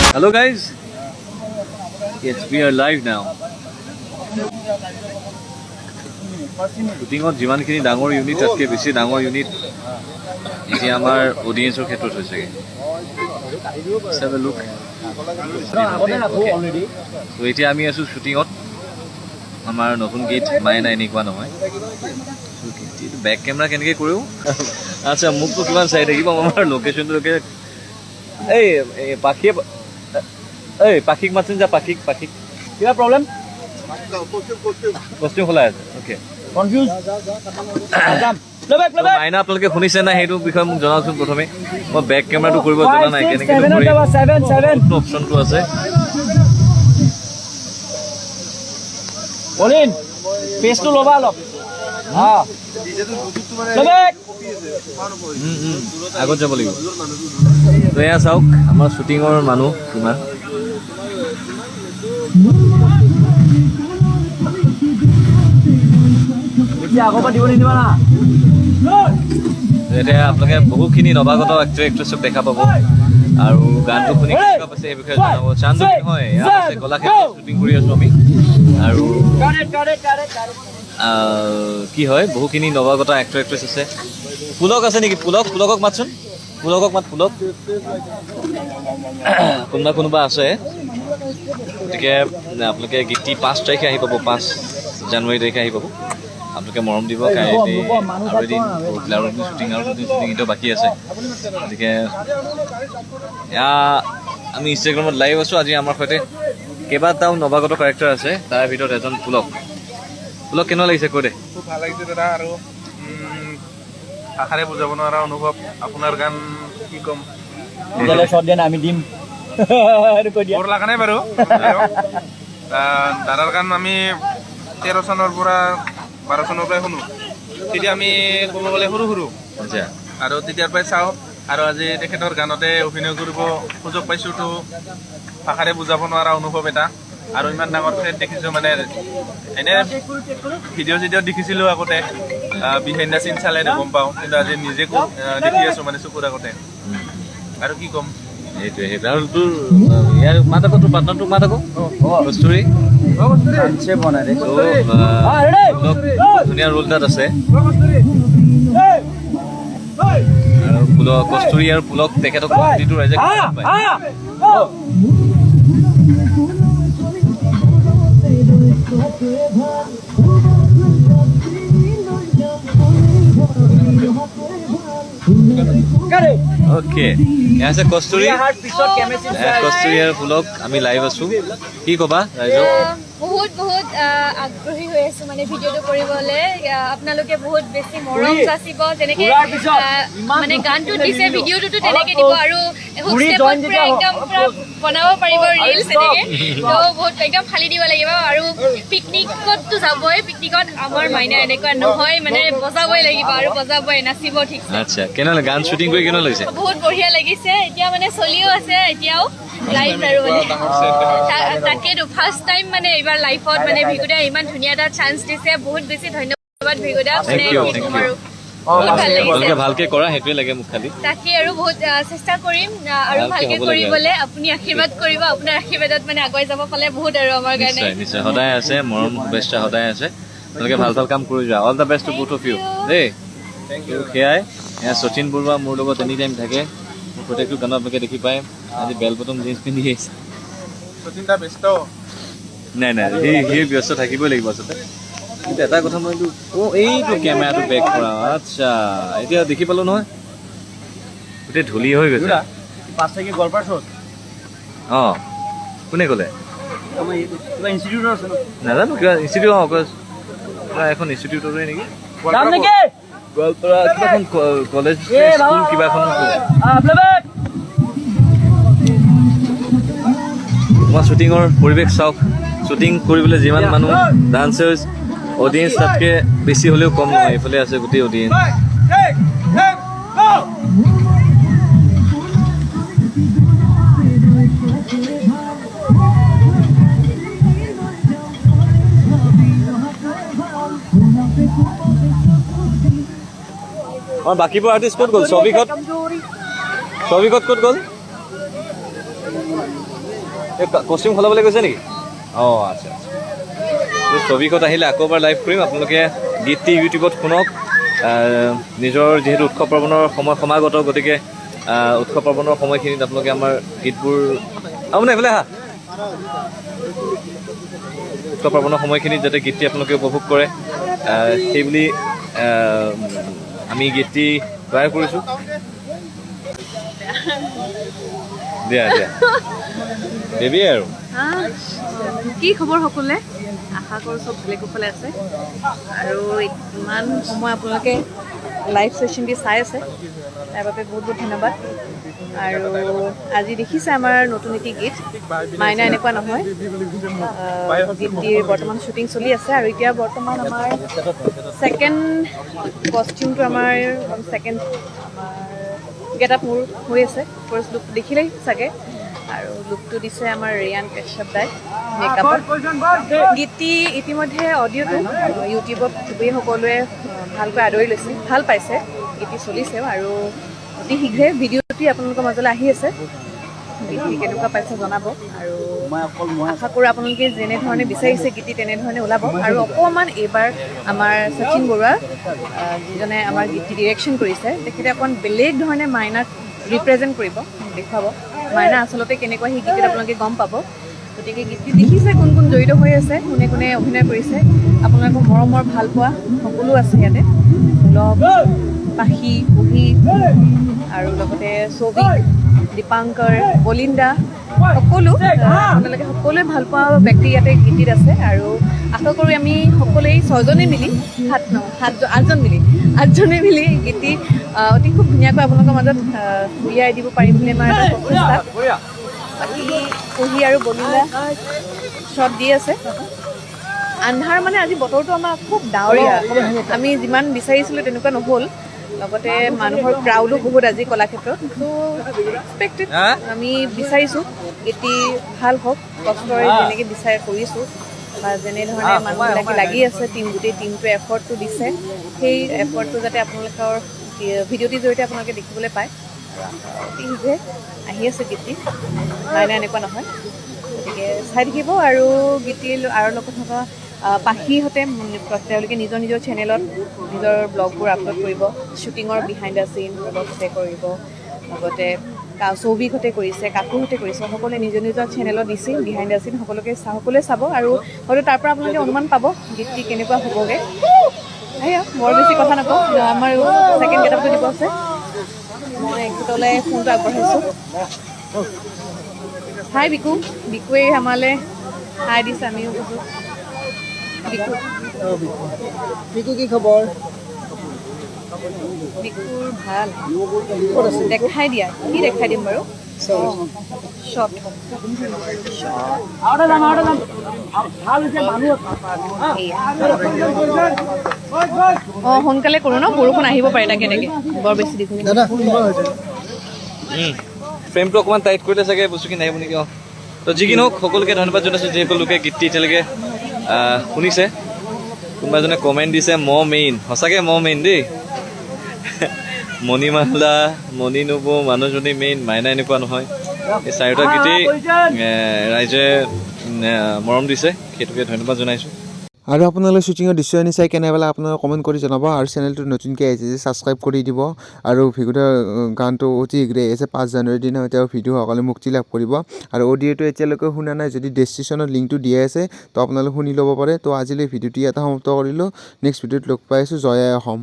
Hello guys. Yes, we are live now. Shooting যিমানখিনি ডাঙৰ unit তাতকৈ বেছি ডাঙৰ ইউনিট এতিয়া আমাৰ অডিয়েন্সৰ ক্ষেত্ৰত হৈছেগে। Have a look. So এতিয়া আমি আছো শ্বুটিঙত। আমাৰ নতুন গীত মায়ে নাই এনেকুৱা নহয়। বেক কেমেৰা কেনেকৈ কৰোঁ? আচ্ছা মোকতো কিমান চাই থাকিব আমাৰ লোকেশ্যনটোলৈকে। এই পাখিয়ে এই পাখিক মাতচোন যা পাখিক কিবা প্ৰব্লেম? কষ্টিউম খোলা আছে অ'কে কনফিউজ মাইনা আপোনালোকে শুনিছে না সেইটো বিষয়ে মোক জনাওকচোন প্ৰথমে। মই বেক কেমেৰাটো কৰিব জনা নাই কেনেকৈ অপশ্যনটো আছে। বলিন পেজটো ল'বা অলপ আগত যাব লাগিব। তো এয়া চাওক আমাৰ শ্বুটিঙৰ মানুহ কিমান। এতিয়া আপোনালোকে বহুখিনি নৱাগত এক্টৰ এক্ট্ৰেছক দেখা পাব আৰু গানটো শুনি কেনেকুৱা পাইছে সেই বিষয়ে জনাব। চান্দুক নহয় ইয়াত আছে কলাক্ষেত্ৰত শ্বুটিং কৰি আছোঁ আমি আৰু কি হয় বহুখিনি নৱাগত এক্টৰ এক্ট্ৰেছ আছে। পুলক আছে নেকি? পুলকক মাতচোন। পুলকক মাত। পুলক কোনোবা আছে। গতিকে আপোনালোকে গীতটি 5 তাৰিখে আহি পাব, 5 জানুৱাৰী তাৰিখে আহি পাব। আপোনালোকে মৰম দিব আৰু এদিন শ্বুটিং এতিয়াও বাকী আছে। গতিকে এয়া আমি ইনষ্টাগ্ৰামত লাইভ আছোঁ। আজি আমাৰ সৈতে কেইবাটাও নৱাগত কেৰেক্টাৰ আছে, তাৰ ভিতৰত এজন পুলক কেনেকুৱা লাগিছে কৈ দে। খুব ভাল লাগিছে দাদা আৰু ভাষাৰে বুজাব নোৱাৰা অনুভৱ। আপোনাৰ গান কি ক'ম, আমি দিম বৰ লগা নাই বাৰু। দাদাৰ গান আমি 13 চনৰ পৰা 12 চনৰ পৰাই শুনো। তেতিয়া আমি ক'ব গ'লে সৰু আৰু তেতিয়াৰ পৰাই চাওঁ আৰু আজি তেখেতৰ গানতে অভিনয় কৰিব সুযোগ পাইছোঁ। তো ভাষাৰে বুজাব নোৱাৰা অনুভৱ এটা আৰু ইমান ডাঙৰ ফ্ৰেণ্ড দেখিছোঁ। মানে এনে ভিডিঅ' চিডিঅ'ত দেখিছিলোঁ আগতে, বিহাইণ্ড দ্য চিন চালে গম পাওঁ, কিন্তু আজি নিজে দেখি আছোঁ মানে চকুৰ আগতে। আৰু কি ক'ম সেইটোৱে আৰু তোৰ ইয়াৰ মাত আকৌ তোৰ পাৰ্টনাৰটোক মাত আকৌ কস্তুৰী ধুনীয়া ৰোল তাত আছে। আৰু কস্তুৰী আৰু পুলক তেখেতক প্ৰতিটো ৰাইজে অ'কে এয়া আছে কস্তুৰী আৰু পুলক। আমি লাইভ আছোঁ। কি ক'বা ৰাইজক? বহুত আগ্ৰহী হৈ আছো মানে ভিডিঅ'টো কৰিবলৈ। আপোনালোকে বহুত বেছি মৰম যাচিব, যেনেকে মানে গানটো দিছে ভিডিঅ'টোতো তেনেকে দিব আৰু একদম পুৰা বনাব পাৰিব ৰিলছ এনেকে। তো বহুত একদম ফালি দিব লাগিব আৰু পিকনিকততো যাবই। পিকনিকত আমাৰ মাইনা এনেকুৱা নহয়, মানে বজাবই লাগিব আৰু বজাবই, নাচিব ঠিক। আচ্ছা কেনেকুৱা গান শ্বুটিং কৰি কেনেকুৱা লাগিছে? বহুত বঢ়িয়া লাগিছে। এতিয়া মানে চলিও আছে এতিয়াও লাইভ আৰু মানে তাকেতো ফাৰ্ষ্ট টাইম মানে এইবাৰ লাইফত মানে ভিগুদা ইমান ধুনীয়া এটা চান্স দিছে। বহুত বেছি ধন্যবাদ ভিগুদা। মানে ভালকে কৰা সেইটোৱে লাগে মোক খালি। তাকে আৰু বহুত চেষ্টা কৰিম আৰু ভালকে কৰিবলৈ। আপুনি আশীৰ্বাদ কৰিব, আপোনাৰ আশীৰ্বাদত মানে আগুৱাই যাব পালে বহুত আৰু আমাৰ কাৰণে নিশ্চয় সদায় আছে। মৰম শুভেচ্ছা সদায় আছে। তোমালোকে ভাল কাম কৰি যোৱা। All the best to both of you দেই। সেয়াই এয়া শচীন বৰুৱা মোৰ লগত এনি টাইম থাকে। প্ৰত্যেকটো গানত আপোনালোকে দেখি পায়। আজি বেল বটম জিন্স পিন্ধি আহিছে। নাই সি ব্যস্ত থাকিবই লাগিব আচলতে। কিন্তু এটা কথা মই এইটো কেমেৰাটো বেক কৰা। আচ্ছা এতিয়া দেখি পালোঁ নহয়, গোটেই ধূলি হৈ গৈছে। অঁ কোনে ক'লে? নাজানো কিবা ইনষ্টিটিউট এখন ইনষ্টিটিউটৰে নেকি? গোৱালপাৰা কিবা এখন কলেজ স্কুল কিবা এখন। তোমাৰ শ্বুটিঙৰ পৰিৱেশ চাওক। শ্বুটিং কৰিবলৈ যিমান মানুহ ডান্সাৰ্ছ অডিয়েঞ্চ তাতকৈ বেছি হ'লেও কম নহয়। এইফালে আছে গোটেই অডিয়েঞ্চ। আমাৰ বাকীবোৰ আৰ্টিষ্ট ক'ত গ'ল? ছবিকত ক'ত গ'ল? এই কষ্টিউম সলাবলৈ গৈছে নেকি? অঁ আচ্ছা ছবিখত আহিলে আকৌ এবাৰ লাইভ কৰিম। আপোনালোকে গীতটি ইউটিউবত শুনক। নিজৰ যিহেতু উৎসৱ পাৰ্বণৰ সময় সমাগত, গতিকে উৎসৱ পাৰ্বণৰ সময়খিনিত আপোনালোকে আমাৰ গীতবোৰ মানে এইফালে আহা উৎসৱ পাৰ্বণৰ সময়খিনিত যাতে গীতটি আপোনালোকে উপভোগ কৰে সেইবুলি আমি গীতটি তৈয়াৰ কৰিছোঁ। দিয়া দেৱী আৰু কি খবৰ সকলোৱে? আশা কৰোঁ চব ভালে কুশলে আছে। আৰু ইমান সময় আপোনালোকে লাইভ ছেশ্যন দি চাই আছে, তাৰ বাবে বহুত বহুত ধন্যবাদ। আৰু আজি দেখিছে আমাৰ নতুন এটি গীত মাইনা এনেকুৱা নহয়। গীতটিৰ বৰ্তমান শ্বুটিং চলি আছে আৰু এতিয়া বৰ্তমান আমাৰ ছেকেণ্ড কষ্টিউমটো আমাৰ গেট আপ মোৰ হৈ আছে। ফাৰ্ষ্ট লুক দেখিলেই চাগে, আৰু লুকটো দিছে আমাৰ ৰিয়ান কাশ্যপ দাই মেকআপত। গীতটি ইতিমধ্যে অডিঅ'টো ইউটিউবত চবেই সকলোৱে ভালকৈ আদৰি লৈছে, ভাল পাইছে। গীতটি চলিছেও আৰু অতি শীঘ্ৰে ভিডিঅ'টি আপোনালোকৰ মাজলৈ আহি আছে। গীতটি কেনেকুৱা পাইছে জনাব, আৰু আশা কৰোঁ আপোনালোকে যেনেধৰণে বিচাৰিছে গীতটি তেনেধৰণে ওলাব। আৰু অকণমান এইবাৰ আমাৰ শচীন বৰুৱা যিজনে আমাৰ গীতটি ডিৰেকশ্যন কৰিছে, তেখেতে অকণমান বেলেগ ধৰণে মাইনাক ৰিপ্ৰেজেণ্ট কৰিব, দেখুৱাব মাইনা আচলতে কেনেকুৱা। সেই গীতটিত আপোনালোকে গম পাব। গতিকে গীতটি দেখিছে কোন কোন জড়িত হৈ আছে, কোনে কোনে অভিনয় কৰিছে। আপোনালোকৰ মৰমৰ ভাল পোৱা সকলো আছে ইয়াতে, লগ পাখি কুহি আৰু লগতে সৌভিক, দীপাংকৰ, বলিন্দা, সকলো আপোনালোকে সকলোৱে ভাল পোৱা ব্যক্তি ইয়াতে গীতটিত আছে। আৰু আশা কৰোঁ আমি সকলোৱে 6জনে মিলি 8জনে মিলি গীতটি অতি খুব ধুনীয়াকৈ আপোনালোকৰ মাজত উলিয়াই দিব পাৰিম বুলি আমাৰ এটা প্ৰচেষ্টা। বাকী কুহি আৰু বলিন্দা শ্বট দি আছে। আন্ধাৰ মানে আজি বতৰটো আমাৰ খুব ডাৱৰীয়া, আমি যিমান বিচাৰিছিলোঁ তেনেকুৱা নহ'ল। লগতে মানুহৰ ক্ৰাউডো বহুত আজি কলাক্ষেত্ৰত। ত' এক্সপেক্টেড আমি বিচাৰিছোঁ গীতটি ভাল হওক, কষ্টৰে যেনেকৈ বিচাৰ কৰিছোঁ বা যেনেধৰণে মানুহবিলাকে লাগি আছে, গোটেই টিমটোৱে এফৰ্টটো দিছে, সেই এফৰ্টটো যাতে আপোনালোকৰ ভিডিঅ'টিৰ জৰিয়তে আপোনালোকে দেখিবলৈ পায়। আৰু অতি শীঘ্ৰে আহি আছে গীতটি মাইনা এনেকুৱা নহয়। গতিকে চাই থাকিব। আৰু গীতটিৰ আৰু লগত থকা পাখিহঁতে তেওঁলোকে নিজৰ নিজৰ চেনেলত নিজৰ ব্লগবোৰ আপলোড কৰিব, শ্বুটিঙৰ বিহাইণ্ড দ্য চিন অলপ শ্বেয়াৰ কৰিব। লগতে সৌভিকহঁতে কৰিছে, কাকুহঁতে কৰিছে, সকলোৱে নিজৰ নিজৰ চেনেলত দিছে বিহাইণ্ড দ্য চিন। সকলোৱে চাব আৰু হয়তো তাৰ পৰা আপোনালোকে অনুমান পাব গীতটি কেনেকুৱা হ'বগৈ। সেয়া বৰ বেছি কথা নকওঁ, আমাৰ ছেকেণ্ড গেট আপটো দিব আছে। মই এখেতলৈ ফোনটো আগবঢ়াইছোঁ। হাই বিকুৱে আমালৈ হাই দিছে, আমিও কৈছোঁ বিকু কি খবৰ? বিকুৰ ভাল দেখাই দিয়া। কি দেখাই দিম বাৰু? শ্বট অঁ সোনকালে কৰোঁ ন, বৰষুণ আহিব পাৰে তাকে বৰ বেছি দীঘলীয়া। ফ্ৰেমটো অকণমান টাইট কৰিলে চাগে বস্তুখিনি আহিব নেকি? অঁ তো যি কি নহওক সকলোকে ধন্যবাদ জনাইছোঁ যিসকলোকে গীতটি এতিয়ালৈকে শুনিছে। কোনোবা এজনে কমেণ্ট দিছে মেইন, সঁচাকৈ মেইন দেই। মণিমালা, মণি নবৌ, মানুহজনী মেইন, মাইনা এনেকুৱা নহয়। এই চাৰিওটা গীতেই ৰাইজে মৰম দিছে, সেইটোকে ধন্যবাদ জনাইছোঁ। আৰু আপোনালোকে শ্বুটিঙৰ দৃশ্যখিনি চাই কেনে পালে আপোনালোকে কমেণ্ট কৰি জনাব। আৰু চেনেলটো নতুনকৈ আহিছে যে ছাবস্ক্ৰাইব কৰি দিব। আৰু ভিডিঅ'ৰ গানটো অতি শীঘ্ৰে আহিছে 5 জানুৱাৰীৰ দিনা তেওঁৰ ভিডিঅ' সকলোৱে মুক্তি লাভ কৰিব। আৰু অডিঅ'টো এতিয়ালৈকে শুনা নাই যদি ডেছক্ৰিপশ্যনত লিংকটো দিয়া আছে, তো আপোনালোকে শুনি ল'ব পাৰে। তো আজিলৈ ভিডিঅ'টি এটা সমাপ্ত কৰিলোঁ। নেক্সট ভিডিঅ'ত লগ পাই আছোঁ। জয় আই অসম।